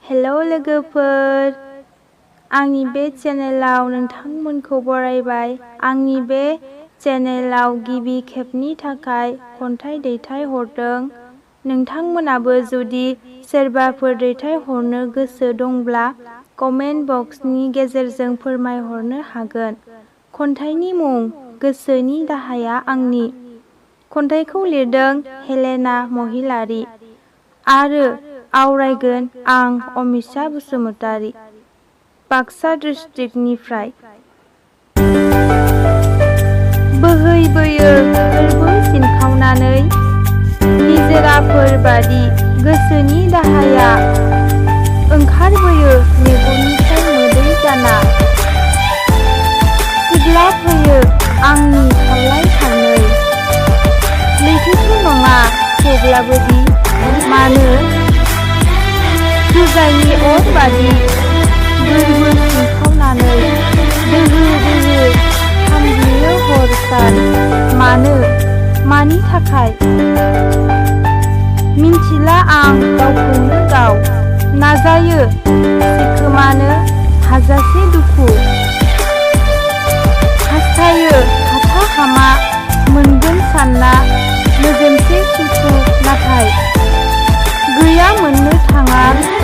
हेल' लोगोफोर, आंनि बे चेनेलाव नोंथांमोनखौ बरायबाय। आंनि बे चेनेलाव गिबि खेबनि थाखाय खन्थाइ दैथायहरदों। नोंथांमोनाबो जुदि सोरबाफोर दैथायहरनो गोसो दंब्ला कमेन्ट बक्सनि गेजेरजों फोरमायहरनो हागोन। खन्थाइनि मुं गोसोनि दाहाया आंनि। खन्थाइखौ लिरदों हेलेना महिलारी आरो आवरायगोन आं अमिषा बसुमतारी, बाक्सा डिस्ट्रिक्टनिफ्राय। बोहैबोयो गोरबो सिनखावनानै निजोराफोर बादि गोसोनि दाहाया ओंखारबोयो मेगननिफ्राय मोदै जाना। सिग्लाबहोयो आंनि खावलाय फारनै। लैथोथ' नङा थेवब्लाबोदि मानो जुजाइनि अर बादि गोरबो सिनखावनानै दोहो दोहो खामग्लियो हर सान। मानो, मानि थाखाय मिन्थिला आं गावखौनो गाव। नाजायो सिखोमानो हाजासे दुखु। हास्थायो हाथा हामा मोनगोन सानना मोजोमसे सुखु। नाथाय गैया मोननो थाङा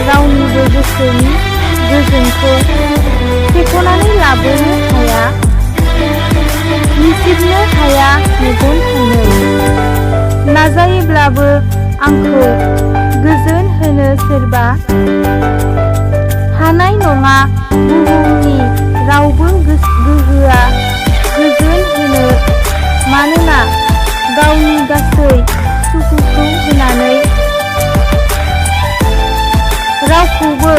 रावनिबो गोसोनि गोजोनखौ सेख'नानै लाबोनो हाया, मिसिबनो हाया मेगन थाइनै। नाजायोब्लाबो आंखौ गोजोन होनो सोरबा हानाय नङा बुहुमनि रावबो गोहोआ गोजोन होनो। मानोना गावनि गासै सुखुखौ होनानै रावखौबो